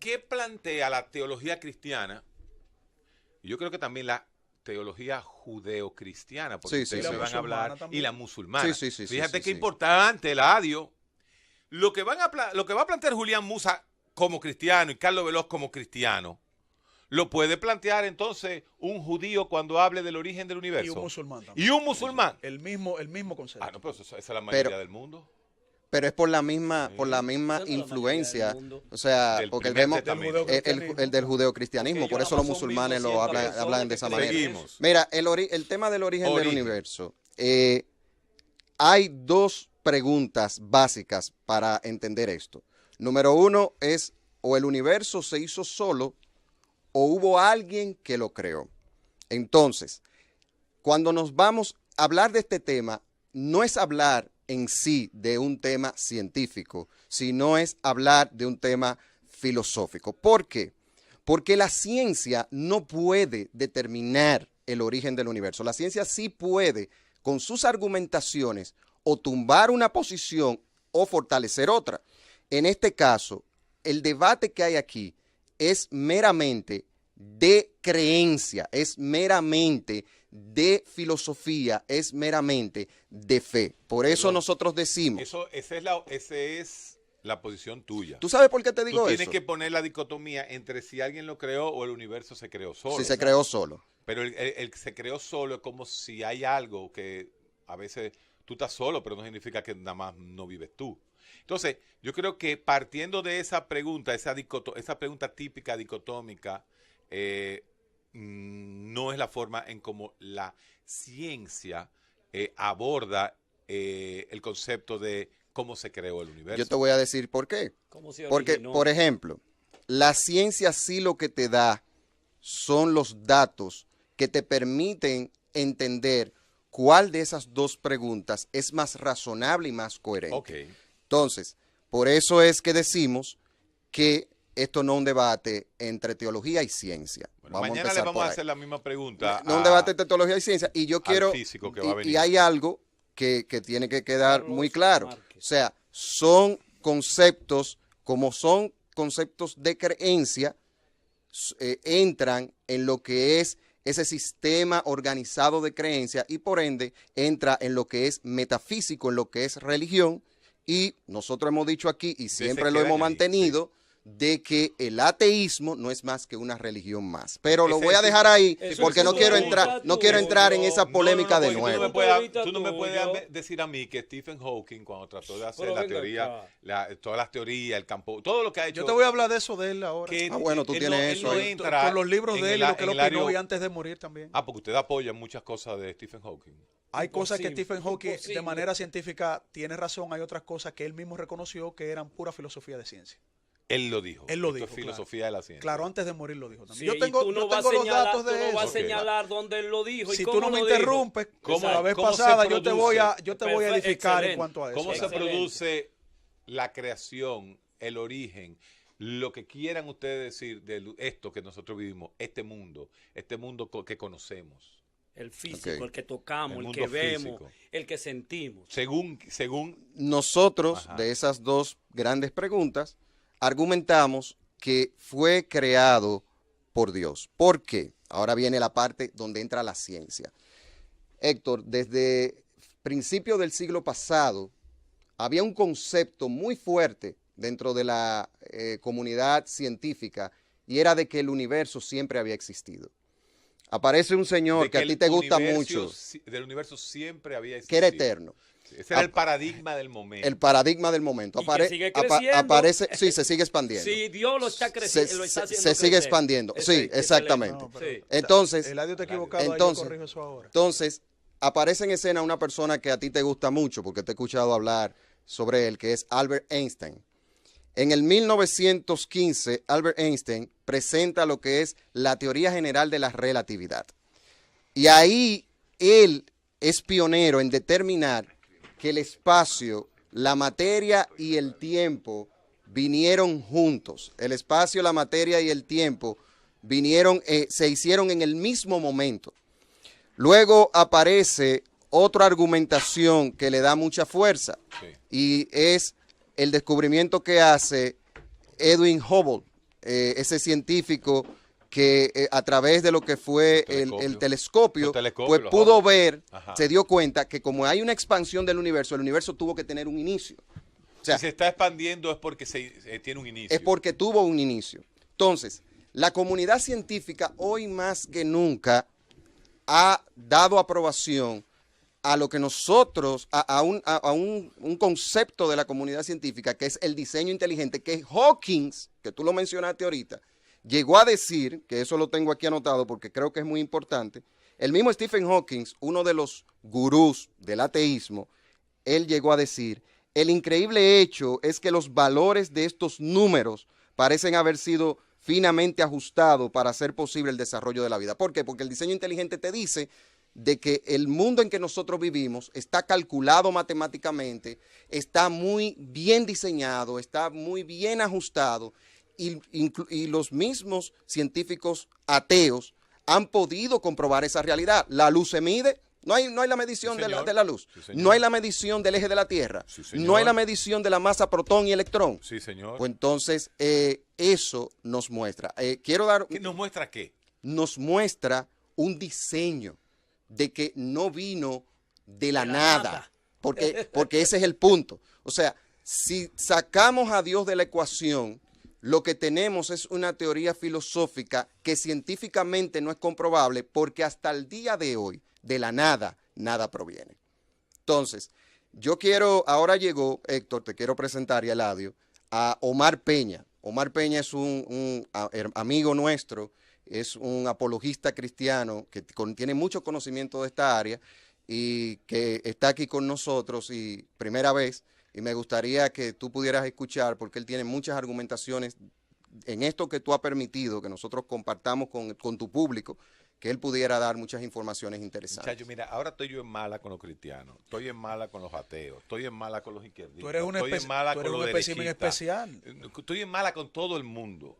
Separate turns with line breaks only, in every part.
¿qué plantea la teología cristiana? Yo creo que también la teología judeocristiana, porque ustedes me van a hablar, y la musulmana. Fíjate qué importante, Eladio. Lo que va a plantear Julián Musa como cristiano y Carlos Veloz como cristiano, lo puede plantear entonces un judío cuando hable del origen del universo.
Y un musulmán también.
Y un musulmán.
El mismo concepto.
Ah, no, pero esa es la mayoría del mundo.
Pero es por la misma influencia, o sea, porque vemos el del judeocristianismo, por eso los musulmanes lo hablan de esa manera.
Seguimos.
Mira, el tema del origen del universo, hay dos preguntas básicas para entender esto. Número uno es, o el universo se hizo solo, o hubo alguien que lo creó. Entonces, cuando nos vamos a hablar de este tema, no es hablar en sí de un tema científico, sino es hablar de un tema filosófico. ¿Por qué? Porque la ciencia no puede determinar el origen del universo. La ciencia sí puede, con sus argumentaciones, o tumbar una posición o fortalecer otra. En este caso, el debate que hay aquí es meramente de creencia, es meramente de filosofía, es meramente de fe. Por eso nosotros decimos...
Esa es la posición tuya.
¿Tú sabes por qué te digo eso?
Tú tienes que poner la dicotomía entre si alguien lo creó o el universo se creó solo.
Si se creó solo.
Pero el que se creó solo es como si hay algo que a veces tú estás solo, pero no significa que nada más no vives tú. Entonces, yo creo que partiendo de esa pregunta, esa pregunta típica dicotómica, no es la forma en cómo la ciencia aborda el concepto de cómo se creó el universo.
Yo te voy a decir por qué. Porque, por ejemplo, la ciencia sí lo que te da son los datos que te permiten entender cuál de esas dos preguntas es más razonable y más coherente.
Okay.
Entonces, por eso es que decimos que esto no es un debate entre teología y ciencia.
Bueno, mañana le vamos a hacer la misma pregunta.
No un debate entre teología y ciencia. Y yo quiero...
Físico que va a venir.
Y hay algo que tiene que quedar muy claro. O sea, son conceptos, como son conceptos de creencia, entran en lo que es ese sistema organizado de creencia y por ende entra en lo que es metafísico, en lo que es religión. Y nosotros hemos dicho aquí, y siempre lo hemos mantenido, de que el ateísmo no es más que una religión más. Pero lo voy a dejar ahí porque no quiero entrar en esa polémica de nuevo.
Tú no me puedes decir a mí que Stephen Hawking, cuando trató de hacer la teoría, todas las teorías, el campo, todo lo que ha hecho...
Yo te voy a hablar de eso de él ahora.
Bueno, tú tienes eso.
Con los libros de él, lo que lo opinó y antes de morir también.
Porque usted apoya muchas cosas de Stephen Hawking.
Hay cosas que Stephen Hawking de manera científica tiene razón, hay otras cosas que él mismo reconoció que eran pura filosofía de ciencia.
Él lo dijo.
Él lo dijo.
Filosofía de la ciencia.
Claro, antes de morir lo dijo también.
Sí, yo tengo los datos de eso. Tú no vas a señalar dónde él lo dijo y
si
cómo
tú no me
lo
interrumpes, como la vez pasada, yo te voy a edificar en cuanto a eso.
¿Cómo se produce la creación, el origen, lo que quieran ustedes decir de esto que nosotros vivimos, este mundo que conocemos?
El físico, el que tocamos, el que vemos, el que sentimos.
Según
nosotros, de esas dos grandes preguntas, argumentamos que fue creado por Dios. ¿Por qué? Ahora viene la parte donde entra la ciencia. Héctor, desde principios del siglo pasado, había un concepto muy fuerte dentro de la comunidad científica y era de que el universo siempre había existido. Aparece un señor que a ti te gusta mucho.
Del universo siempre había existido.
Que era eterno.
Ese era el paradigma del momento.
El paradigma del momento. Aparece, sí, se sigue expandiendo.
Sí, Dios lo está creciendo.
Se sigue expandiendo. Sí, exactamente.
No,
entonces,
Eladio está equivocado. Yo corrijo eso ahora.
Entonces, aparece en escena una persona que a ti te gusta mucho, porque te he escuchado hablar sobre él, que es Albert Einstein. En el 1915, Albert Einstein presenta lo que es la teoría general de la relatividad. Y ahí él es pionero en determinar que el espacio, la materia y el tiempo vinieron juntos. El espacio, la materia y el tiempo se hicieron en el mismo momento. Luego aparece otra argumentación que le da mucha fuerza, y es el descubrimiento que hace Edwin Hubble ese científico que a través de lo que fue el telescopio, pues pudo ver, se dio cuenta que como hay una expansión del universo, el universo tuvo que tener un inicio.
O sea, si se está expandiendo es porque tiene un inicio.
Es porque tuvo un inicio. Entonces, la comunidad científica hoy más que nunca ha dado aprobación a lo que nosotros, a un concepto de la comunidad científica, que es el diseño inteligente, que Hawking, que tú lo mencionaste ahorita, llegó a decir, que eso lo tengo aquí anotado porque creo que es muy importante, el mismo Stephen Hawking, uno de los gurús del ateísmo, él llegó a decir, el increíble hecho es que los valores de estos números parecen haber sido finamente ajustados para hacer posible el desarrollo de la vida. ¿Por qué? Porque el diseño inteligente te dice de que el mundo en que nosotros vivimos está calculado matemáticamente, está muy bien diseñado, está muy bien ajustado y los mismos científicos ateos han podido comprobar esa realidad. La luz se mide. No hay la medición de la luz. Sí, no hay la medición del eje de la Tierra. Sí, no hay la medición de la masa protón y electrón.
Sí, señor.
Pues entonces, eso nos muestra. Quiero dar...
¿Nos muestra qué?
Nos muestra un diseño de que no vino de la nada. Porque ese es el punto. O sea, si sacamos a Dios de la ecuación, lo que tenemos es una teoría filosófica que científicamente no es comprobable porque hasta el día de hoy, de la nada, nada proviene. Entonces, yo quiero, ahora llegó, Héctor, te quiero presentar y Eladio, a Omar Peña. Omar Peña es un amigo nuestro, es un apologista cristiano que tiene mucho conocimiento de esta área y que está aquí con nosotros y primera vez, y me gustaría que tú pudieras escuchar porque él tiene muchas argumentaciones en esto que tú has permitido, que nosotros compartamos con tu público, que él pudiera dar muchas informaciones interesantes.
Muchacho, mira, ahora estoy yo en mala con los cristianos, estoy en mala con los ateos, estoy en mala con los izquierdistas,
tú eres un espécimen especial.
Estoy en mala con todo el mundo,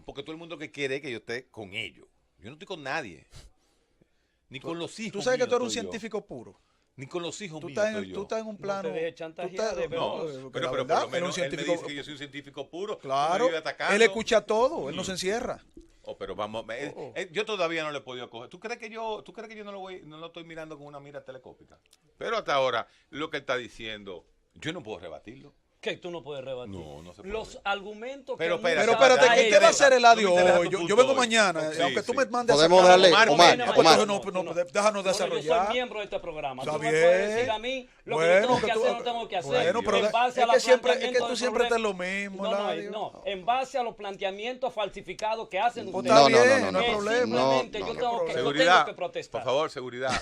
porque todo el mundo que quiere que yo esté con ellos. Yo no estoy con nadie, ni con los hijos.
Tú sabes que tú eres un científico puro.
Ni con los hijos míos
Tú estás en un plano.
No te dejes chantajear,
pero por lo menos él me dice que yo soy un científico puro.
Claro, él escucha todo, él no se encierra.
Pero vamos, yo todavía no le he podido coger. ¿Tú crees que yo no lo estoy mirando con una mira telescópica? Pero hasta ahora, lo que él está diciendo, yo no puedo rebatirlo.
¿Qué tú no puedes rebatir?
No se puede.
Los argumentos
pero espérate, ¿qué va a hacer Eladio hoy? Yo vengo mañana, aunque tú me mandes
podemos darle, Omar.
Déjanos desarrollar.
Yo soy miembro de este programa.
Está
tú me puedes decir a mí lo que yo tengo que hacer o no tengo que hacer.
Bueno, pero es que tú siempre estás lo mismo, Eladio.
No, en base a los planteamientos falsificados que hacen ustedes.
Está bien, no hay problema.
Yo tengo que protestar.
Por favor, seguridad.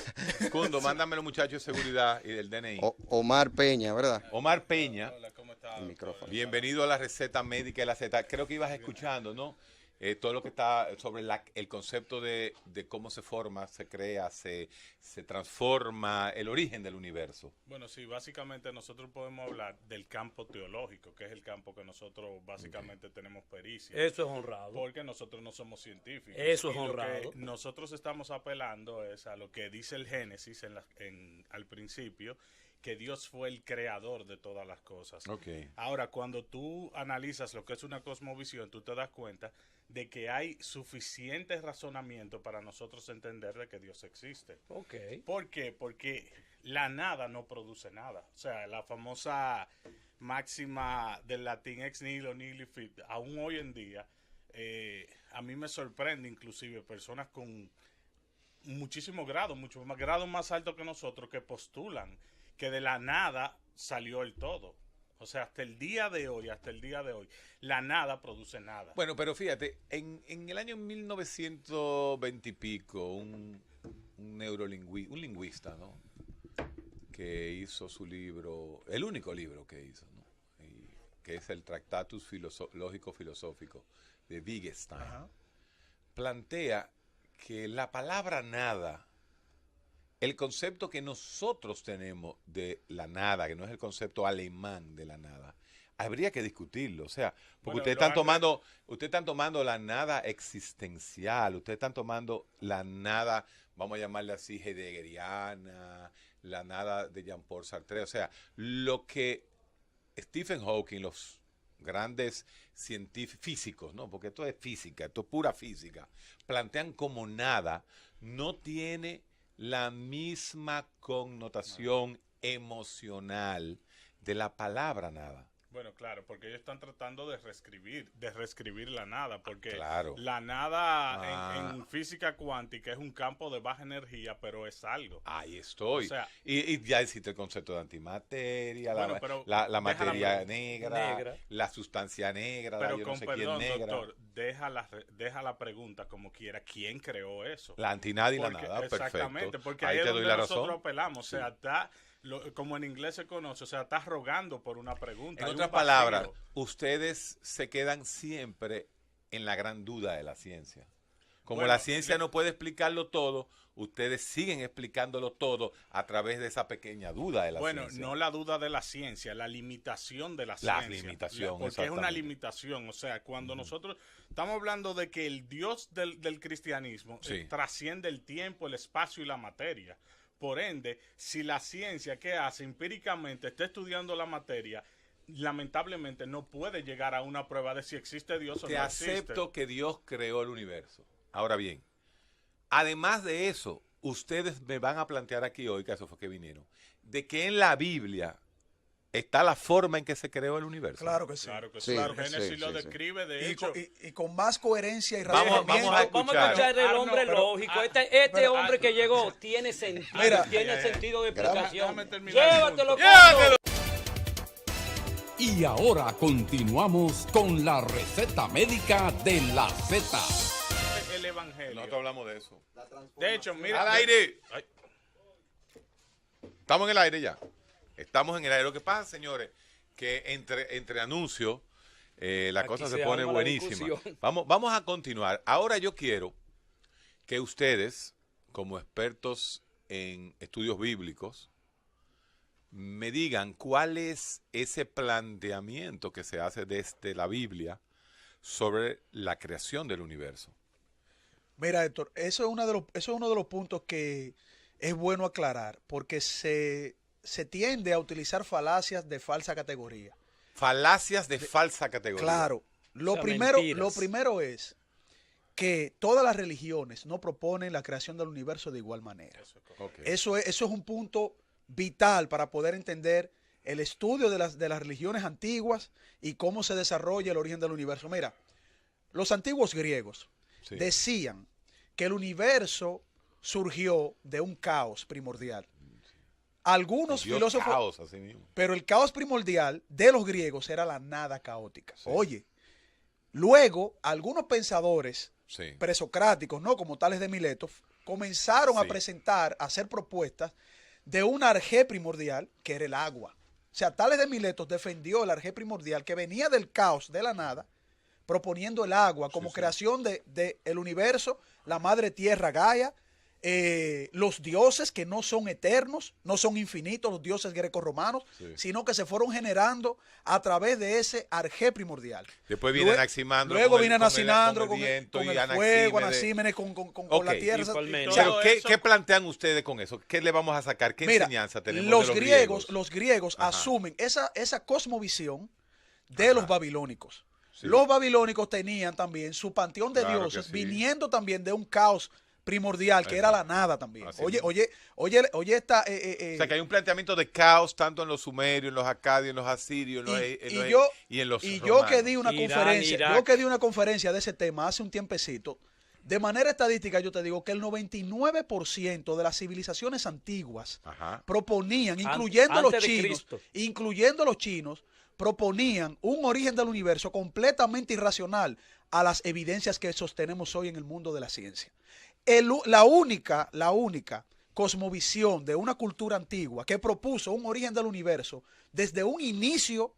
Cundo, mándame los muchachos de seguridad y del DNI.
Omar Peña, ¿verdad?
Omar Peña.
El micrófono.
Bienvenido a la receta médica y la receta. Creo que ibas escuchando, ¿no? Todo lo que está sobre el concepto de cómo se forma, se crea, se transforma, el origen del universo.
Bueno, sí, básicamente nosotros podemos hablar del campo teológico, que es el campo que nosotros básicamente tenemos pericia.
Eso es honrado.
Porque nosotros no somos científicos.
Eso es honrado.
Lo que nosotros estamos apelando es a lo que dice el Génesis al principio, que Dios fue el creador de todas las cosas.
Okay.
Ahora, cuando tú analizas lo que es una cosmovisión, tú te das cuenta de que hay suficiente razonamiento para nosotros entender de que Dios existe.
Okay.
¿Por qué? Porque la nada no produce nada. O sea, la famosa máxima del latín ex nihilo nihil fit, aún hoy en día, a mí me sorprende inclusive personas con muchísimos grados, muchos más grados más altos que nosotros, que postulan que de la nada salió el todo. O sea, hasta el día de hoy, la nada produce nada.
Bueno, pero fíjate, en el año 1920 y pico, un lingüista, ¿no? Que hizo su libro, el único libro que hizo, ¿no? Que es el Tractatus Lógico-Filosófico de Wittgenstein, plantea que la palabra nada, el concepto que nosotros tenemos de la nada, que no es el concepto alemán de la nada, habría que discutirlo. O sea, porque ustedes están tomando la nada existencial, ustedes están tomando la nada, vamos a llamarle así, heideggeriana, la nada de Jean-Paul Sartre. O sea, lo que Stephen Hawking, los grandes científicos, físicos, ¿no? Porque esto es física, esto es pura física, plantean como nada no tiene la misma connotación emocional de la palabra nada.
Bueno, claro, porque ellos están tratando de reescribir la nada, porque
claro.
La nada en física cuántica es un campo de baja energía, pero es algo.
Ahí estoy.
O sea,
y ya existe el concepto de antimateria,
bueno,
la materia negra, la sustancia negra,
pero
yo
con
no sé
perdón,
quién negra.
Doctor, deja la pregunta como quiera. ¿Quién creó eso?
La antinada y la nada,
exactamente,
perfecto.
Porque
ahí
ahí
te
es
doy
donde
la
nosotros
razón.
apelamos,
Sí.
o sea, como en inglés se conoce, o sea, estás rogando por una pregunta.
En
Hay
otras
un vacío.
palabras, ustedes se quedan siempre en la gran duda de la ciencia. Como la ciencia no puede explicarlo todo, ustedes siguen explicándolo todo a través de esa pequeña duda de la ciencia.
Bueno, no la duda de la ciencia, la limitación de la ciencia.
La limitación,
porque es una limitación. O sea, cuando nosotros estamos hablando de que el Dios del cristianismo trasciende el tiempo, el espacio y la materia. Por ende, si la ciencia que hace empíricamente está estudiando la materia, lamentablemente no puede llegar a una prueba de si existe Dios o no existe.
Te acepto que Dios creó el universo. Ahora bien, además de eso, ustedes me van a plantear aquí hoy, que eso fue que vinieron, de que en la Biblia está la forma en que se creó el universo.
Claro que sí.
Claro que sí. Génesis lo describe, de hecho.
Y con más coherencia y
Vamos a
escuchar el hombre lógico. Este hombre que llegó tiene sentido, tiene sentido de explicación. Llévatelo.
Y ahora continuamos con la receta médica de la Z.
El evangelio.
Nosotros hablamos de eso.
De hecho, mira.
¡Al aire! Ay. Estamos en el aire ya. Estamos en el aire. Lo que pasa, señores, que entre anuncios la cosa se pone buenísima. Vamos a continuar. Ahora yo quiero que ustedes, como expertos en estudios bíblicos, me digan cuál es ese planteamiento que se hace desde la Biblia sobre la creación del universo.
Mira, Héctor, eso es uno de los puntos que es bueno aclarar, porque se tiende a utilizar falacias de falsa categoría.
Falacias de falsa categoría.
Claro. Lo primero es que todas las religiones no proponen la creación del universo de igual manera. Eso es un punto vital para poder entender el estudio de las religiones antiguas y cómo se desarrolla el origen del universo. Mira, los antiguos griegos decían que el universo surgió de un caos primordial. Algunos filósofos,
caos, así mismo.
Pero el caos primordial de los griegos era la nada caótica. Sí. Oye, luego algunos pensadores presocráticos, ¿no? Como Tales de Mileto, comenzaron a presentar, a hacer propuestas de un arjé primordial que era el agua. O sea, Tales de Mileto defendió el arjé primordial que venía del caos, de la nada, proponiendo el agua como creación de el universo, la madre tierra Gaia, los dioses que no son eternos, no son infinitos, los dioses grecorromanos, sino que se fueron generando a través de ese arjé primordial.
Después viene Anaximandro.
Luego viene Anaximandro con el fuego, Anaxímenes con la tierra.
Pero ¿qué plantean ustedes con eso? ¿Qué le vamos a sacar? ¿Qué enseñanza tenemos
los griegos asumen esa cosmovisión de los babilónicos. Sí. Los babilónicos tenían también su panteón de dioses, viniendo también de un caos primordial, que era la nada también. Oye, esta...
o sea, que hay un planteamiento de caos tanto en los sumerios, en los acadios, en los asirios, y en los romanos.
Yo que di una conferencia de ese tema hace un tiempecito, de manera estadística yo te digo que el 99% de las civilizaciones antiguas proponían, incluyendo los chinos, proponían un origen del universo completamente irracional a las evidencias que sostenemos hoy en el mundo de la ciencia. La única cosmovisión de una cultura antigua que propuso un origen del universo desde un inicio,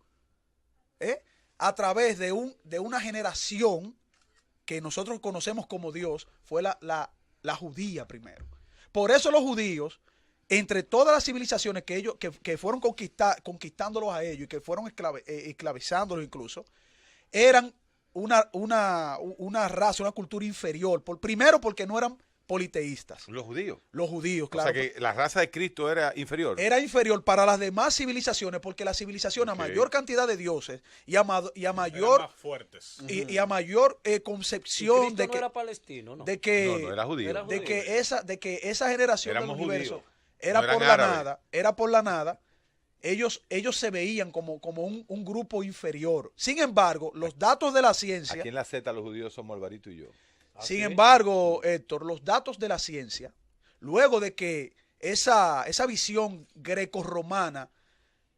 a través de una generación que nosotros conocemos como Dios, fue la judía primero. Por eso los judíos, entre todas las civilizaciones que fueron conquistándolos a ellos y que fueron esclavizándolos incluso, eran una raza, una cultura inferior. Primero porque no eran politeístas.
Los judíos.
Los judíos, claro.
O sea que la raza de Cristo era inferior.
Era inferior para las demás civilizaciones, porque la civilización a mayor cantidad de dioses y a mayor
más fuertes.
y a mayor concepción de que
no era palestino, ¿no?
De que
no era judío.
De que esa generación
Éramos
del universo
judíos.
era
No
por
eran
la
árabes.
nada, era por la nada. Ellos se veían como un grupo inferior. Sin embargo, los datos de la ciencia.
Aquí en la Z los judíos somos Alvarito y yo.
Sin embargo, Héctor, los datos de la ciencia, luego de que esa visión grecorromana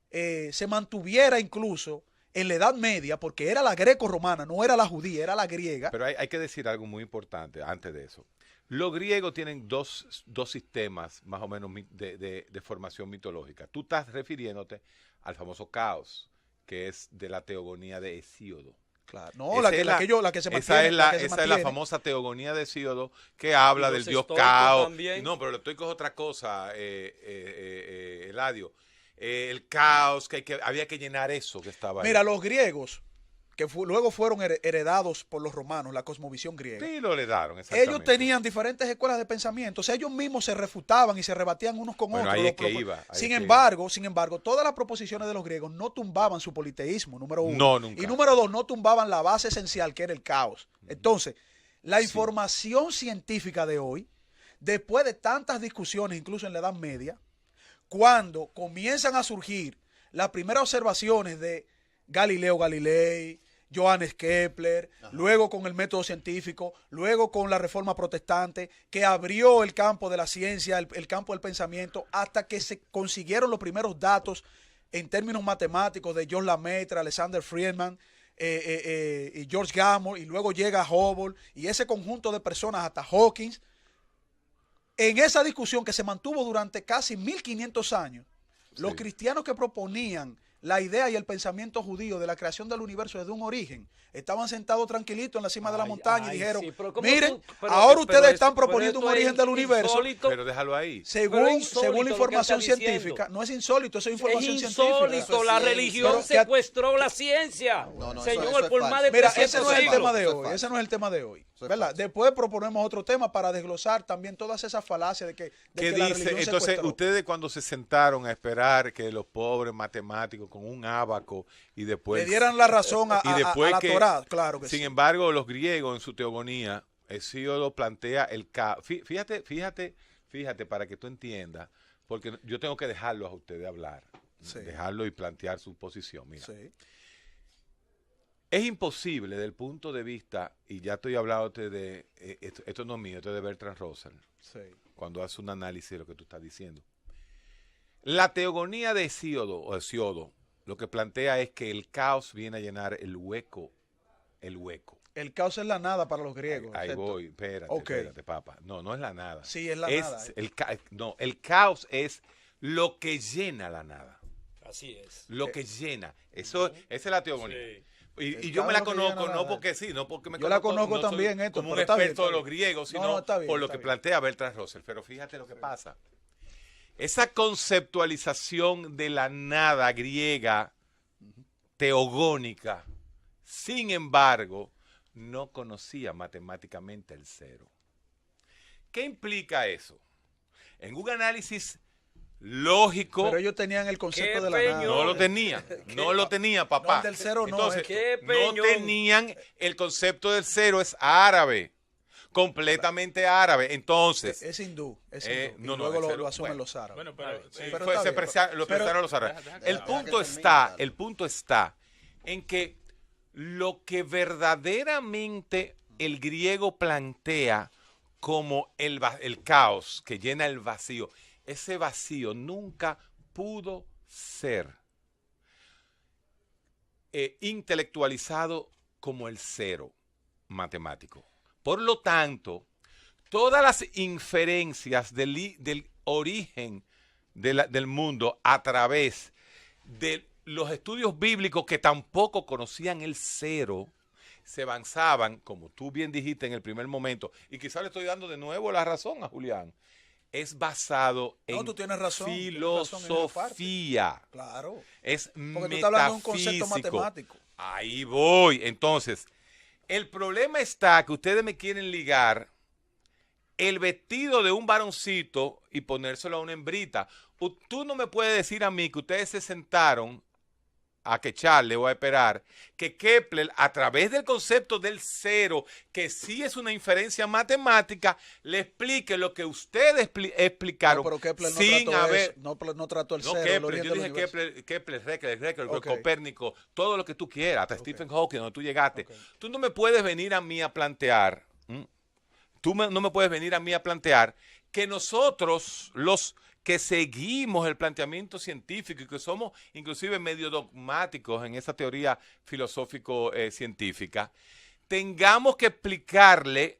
se mantuviera incluso en la Edad Media, porque era la grecorromana, no era la judía, era la griega.
Pero hay que decir algo muy importante antes de eso. Los griegos tienen dos sistemas más o menos de formación mitológica. Tú estás refiriéndote al famoso caos, que es de la teogonía de Hesíodo.
Claro. No, la que se mantiene.
Esa es la famosa teogonía de Hesíodo que habla del dios caos. No, pero le estoy con otra cosa, Eladio. El caos, que había que llenar eso que estaba ahí.
Mira, los griegos, que luego fueron heredados por los romanos, la cosmovisión griega.
Sí, lo heredaron, exactamente.
Ellos tenían diferentes escuelas de pensamiento, o sea, ellos mismos se refutaban y se rebatían unos con otros.
Ahí es que iba.
Sin embargo, todas las proposiciones de los griegos no tumbaban su politeísmo, número uno.
No, nunca.
Y número dos, no tumbaban la base esencial, que era el caos. Entonces, la información científica de hoy, después de tantas discusiones, incluso en la Edad Media, cuando comienzan a surgir las primeras observaciones de Galileo Galilei, Johannes Kepler, luego con el método científico, luego con la reforma protestante, que abrió el campo de la ciencia, el campo del pensamiento, hasta que se consiguieron los primeros datos en términos matemáticos de John Lemaitre, Alexander Friedman, y George Gamow, y luego llega Hubble, y ese conjunto de personas hasta Hawkins. En esa discusión que se mantuvo durante casi 1500 años, los cristianos que proponían la idea y el pensamiento judío de la creación del universo desde un origen, estaban sentados tranquilitos en la cima de la montaña y dijeron, miren, ahora ustedes están proponiendo un origen del universo.
Pero déjalo ahí.
Según la información científica, no es insólito, eso es información científica.
Es insólito, la religión secuestró la ciencia. Señor, por más de...
Mira, ese no es el tema de hoy, ese no es el tema de hoy. ¿Verdad? Después proponemos otro tema para desglosar también todas esas falacias de que la religión
entonces,
secuestró.
ustedes cuando se sentaron a esperar que los pobres matemáticos con un ábaco y después
le dieran la razón a la Torá, claro que
sin
sí.
embargo, los griegos en su teogonía, Hesíodo plantea el caos. Fíjate para que tú entiendas, porque yo tengo que dejarlo a ustedes hablar, dejarlo y plantear su posición. Mira. Sí. Es imposible desde el punto de vista, y ya estoy hablando de, esto no es mío, esto es de Bertrand Russell, cuando hace un análisis de lo que tú estás diciendo. La teogonía de Hesíodo, lo que plantea es que el caos viene a llenar el hueco.
El caos es la nada para los griegos.
Ahí voy, espérate, papá. No es la nada.
Sí, es la nada.
El caos es lo que llena la nada.
Así es.
Lo que llena. Esa es la teogonía. Sí. Y yo me la conozco, no porque me
yo la conozco también,
como un experto de los griegos, sino por lo que plantea Bertrand Russell. Pero fíjate lo que pasa. Esa conceptualización de la nada griega teogónica, sin embargo, no conocía matemáticamente el cero. ¿Qué implica eso? En un análisis lógico.
Pero ellos tenían el concepto de la nada.
No lo tenían, papá.
No, el del cero no.
Entonces, no tenían el concepto del cero, es árabe. Completamente árabe. Entonces.
Es hindú. Luego lo asumen los árabes.
Bueno, pero
lo expresaron los árabes. El punto está en que lo que verdaderamente el griego plantea como el caos que llena el vacío, ese vacío nunca pudo ser intelectualizado como el cero matemático. Por lo tanto, todas las inferencias del origen del mundo a través de los estudios bíblicos que tampoco conocían el cero, se avanzaban, como tú bien dijiste en el primer momento, y quizás le estoy dando de nuevo la razón a Julián, es basado en filosofía.
Claro.
Es
porque
metafísico.
tú estás hablando de un concepto matemático.
Ahí voy. Entonces, el problema está que ustedes me quieren ligar el vestido de un varoncito y ponérselo a una hembrita. Tú no me puedes decir a mí que ustedes se sentaron a que Charles o a esperar que Kepler, a través del concepto del cero, que sí es una inferencia matemática, le explique lo que ustedes explicaron.
No, pero Kepler no
sin
trató
haber,
eso, no trató el cero.
Kepler, yo dije Kepler, Copérnico, todo lo que tú quieras, hasta Stephen Hawking, donde tú llegaste. Tú no me puedes venir a mí a plantear, no me puedes venir a mí a plantear que nosotros, los que seguimos el planteamiento científico y que somos inclusive medio dogmáticos en esa teoría filosófico-científica, tengamos que explicarle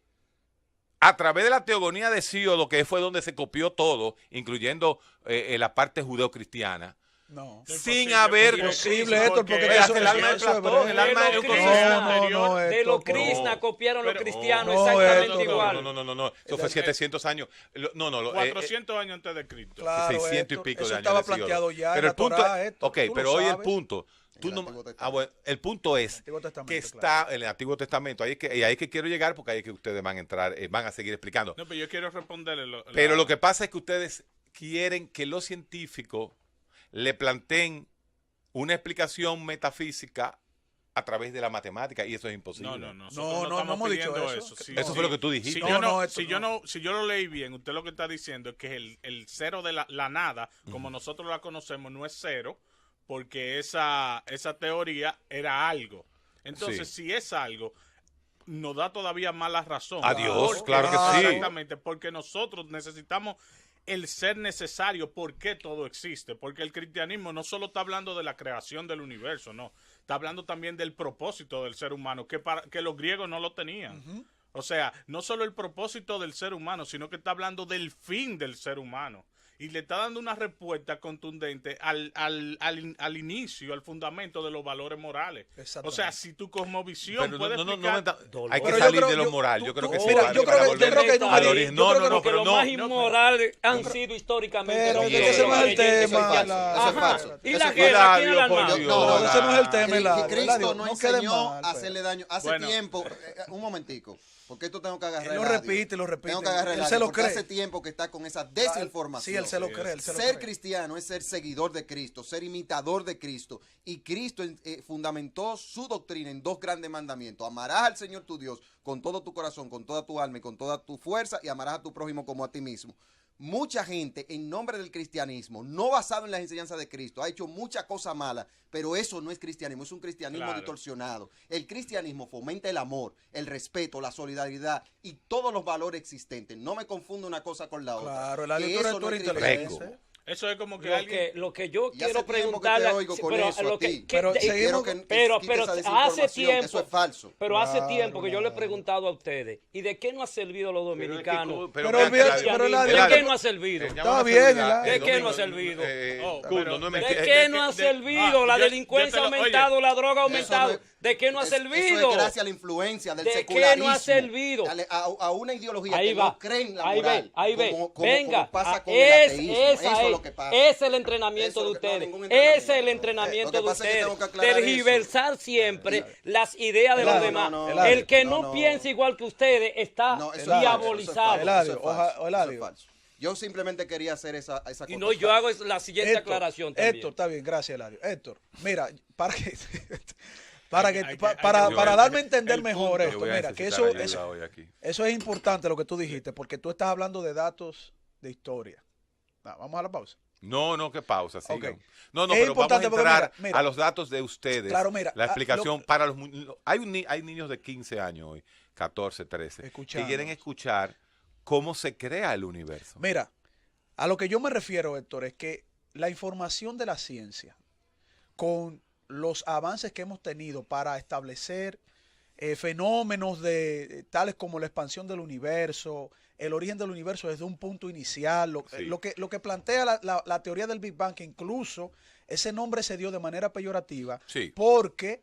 a través de la teogonía de Hesíodo, que fue donde se copió todo, incluyendo la parte judeocristiana,
no.
Sin haber
imposible, Héctor, porque
el alma de Platón, el alma de
Krishna,
de los Krishna copiaron los cristianos exactamente igual.
No, eso fue 700 años.
400 años antes de Cristo.
Claro,
600 y pico
eso
de años.
estaba planteado ya.
Pero el punto, pero hoy el punto. El punto es que está en el Antiguo Testamento, ahí es que quiero llegar, porque ahí es que ustedes van a entrar, van a seguir explicando.
No, pero yo quiero responderle.
Pero lo que pasa es que ustedes quieren que los científicos le planteen una explicación metafísica a través de la matemática, y eso es imposible.
No hemos dicho eso.
Eso fue lo que tú dijiste.
Si yo lo leí bien, usted lo que está diciendo es que el cero de la nada, como nosotros la conocemos, no es cero, porque esa teoría era algo. Entonces, si es algo, nos da todavía más la razón.
Adiós, claro que sí.
Exactamente, porque nosotros necesitamos el ser necesario. ¿Por qué todo existe? Porque el cristianismo no solo está hablando de la creación del universo, no. Está hablando también del propósito del ser humano, que los griegos no lo tenían. O sea, no solo el propósito del ser humano, sino que está hablando del fin del ser humano. Y le está dando una respuesta contundente al inicio, al fundamento de los valores morales. O sea, si tu cosmovisión puede explicar...
hay que salir de lo moral. Yo creo que sí.
Mira, yo creo que
los más inmorales han sido históricamente.
Pero ese no es el tema.
Eso es falso.
Y la guerra, ¿quién la arma?
No, ese no es el tema.
Cristo no enseñó a hacerle daño. Hace tiempo, un momentico, porque esto tengo que agarrar.
Lo repite.
Tengo que agarrar el radio, porque hace tiempo que está con esa desinformación.
Sí, él se lo cree.
Ser cristiano es ser seguidor de Cristo, ser imitador de Cristo. Y Cristo fundamentó su doctrina en 2 grandes mandamientos. Amarás al Señor tu Dios con todo tu corazón, con toda tu alma y con toda tu fuerza, y amarás a tu prójimo como a ti mismo. Mucha gente, en nombre del cristianismo, no basado en las enseñanzas de Cristo, ha hecho muchas cosas malas, pero eso no es cristianismo, es un cristianismo distorsionado. El cristianismo fomenta el amor, el respeto, la solidaridad y todos los valores existentes. No me confundo una cosa con la otra.
Claro, el eso no es inteligente.
Eso es como que
lo que yo quiero preguntarle,
pero
hace tiempo,
eso es falso.
Pero hace tiempo que yo le he preguntado a ustedes, ¿y de qué no ha servido los dominicanos?
¿De
qué no ha servido?
Está bien,
¿de qué no ha servido?
¿De
qué no ha servido? La delincuencia ha aumentado, la droga ha aumentado. ¿De qué no ha servido?
Eso es gracias a la influencia del secularismo.
¿De qué no ha servido?
A una ideología que no cree en la moral.
Venga,
pasa con el ateísmo.
Eso es lo que pasa. Ese es el entrenamiento de ustedes. Ese es el entrenamiento de ustedes. Tergiversar siempre las ideas de los demás. El que no piensa igual que ustedes está diabolizado.
Eladio. Yo simplemente quería hacer esa cosa.
Y no, yo hago la siguiente aclaración también.
Héctor, está bien, gracias, Eladio. Héctor, mira, para darme a entender mejor esto, mira, que eso es importante lo que tú dijiste, porque tú estás hablando de datos de historia. Vamos a la pausa.
No, ¿qué pausa?
Okay.
No, pero vamos a entrar a los datos de ustedes.
Claro, mira.
La explicación para los... Hay niños de 15 años hoy, 14, 13, que quieren escuchar cómo se crea el universo.
Mira, a lo que yo me refiero, Héctor, es que la información de la ciencia, con los avances que hemos tenido para establecer fenómenos tales como la expansión del universo, el origen del universo desde un punto inicial, lo que plantea la teoría del Big Bang, que incluso ese nombre se dio de manera peyorativa, porque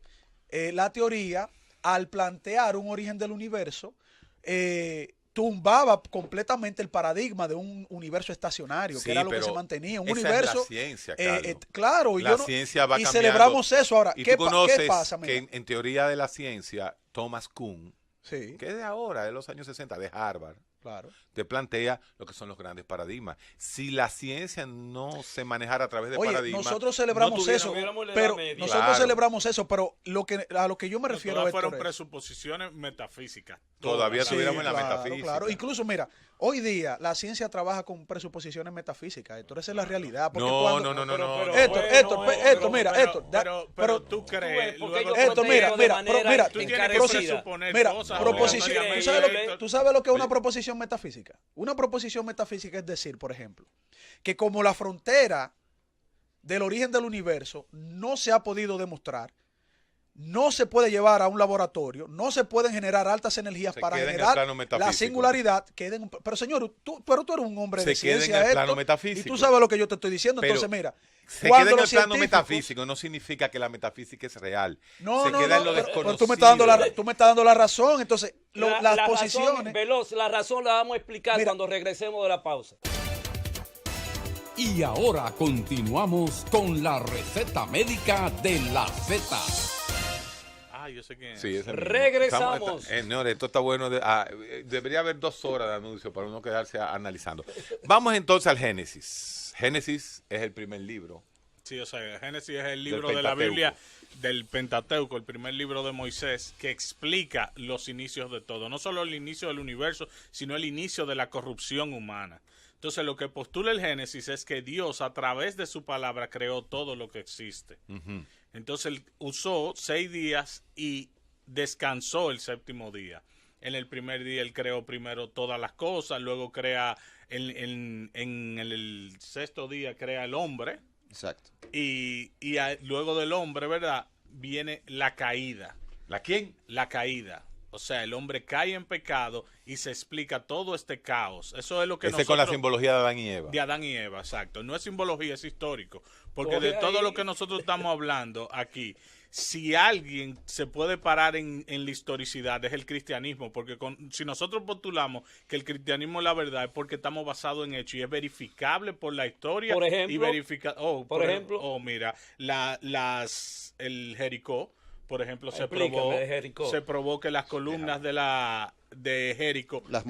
la teoría, al plantear un origen del universo, tumbaba completamente el paradigma de un universo estacionario, que era lo que se mantenía, un universo.
Es la ciencia, Carlos.
Claro,
ciencia va
y
cambiando.
celebramos eso ahora.
Y tú conoces ¿qué pasa? Que en teoría de la ciencia, Thomas Kuhn, que es de ahora, de los años 60, de Harvard,
Claro.
Te plantea lo que son los grandes paradigmas. Si la ciencia no se manejara a través de paradigmas...
nosotros celebramos eso, pero a lo que yo me refiero...
Todas fueron presuposiciones metafísicas.
Todavía tuviéramos en la metafísica.
Claro. Incluso, mira, hoy día la ciencia trabaja con presuposiciones metafísicas. Héctor, esa es la realidad.
No.
Héctor, mira, Héctor.
Pero tú crees...
Héctor, mira,
tú tienes que presuponer cosas.
¿Tú sabes lo que es una proposición metafísica? Una proposición metafísica es decir, por ejemplo, que como la frontera del origen del universo no se ha podido demostrar, no se puede llevar a un laboratorio, no se pueden generar altas energías para generar la singularidad. Pero señor, tú eres un hombre de ciencia. Se queda en el plano metafísico. Y tú sabes lo que yo te estoy diciendo. Entonces, mira,
se queda en el plano metafísico, no significa que la metafísica es real.
No,
se queda en lo desconocido.
Pero tú me estás dando la razón. Entonces, las posiciones...
Razón, Veloz, la razón la vamos a explicar cuando regresemos de la pausa.
Y ahora continuamos con la receta médica de la Z.
Yo sé quién es.
Sí,
regresamos.
Señores, esto está bueno. Debería haber 2 horas de anuncio para uno quedarse analizando. Vamos entonces al Génesis. Génesis es el primer libro.
Sí, o sea, Génesis es el libro de la Biblia del Pentateuco, el primer libro de Moisés, que explica los inicios de todo. No solo el inicio del universo, sino el inicio de la corrupción humana. Entonces, lo que postula el Génesis es que Dios, a través de su palabra, creó todo lo que existe. Uh-huh. Entonces, él usó 6 días y descansó el 7º día. En el primer día, él creó primero todas las cosas, luego crea, en el 6º día, crea el hombre.
Exacto.
Y luego del hombre, ¿verdad?, viene la caída.
¿La quién?
La caída. O sea, el hombre cae en pecado y se explica todo este caos. Eso es lo que nosotros...
con la simbología de Adán y Eva.
De Adán y Eva, exacto. No es simbología, es histórico. Porque de todo lo que nosotros estamos hablando aquí, si alguien se puede parar en la historicidad, es el cristianismo. Porque si nosotros postulamos que el cristianismo es la verdad, es porque estamos basados en hechos y es verificable por la historia.
Por ejemplo.
Y por ejemplo. Mira, el Jericó. Por ejemplo, se probó que las columnas de Jericó las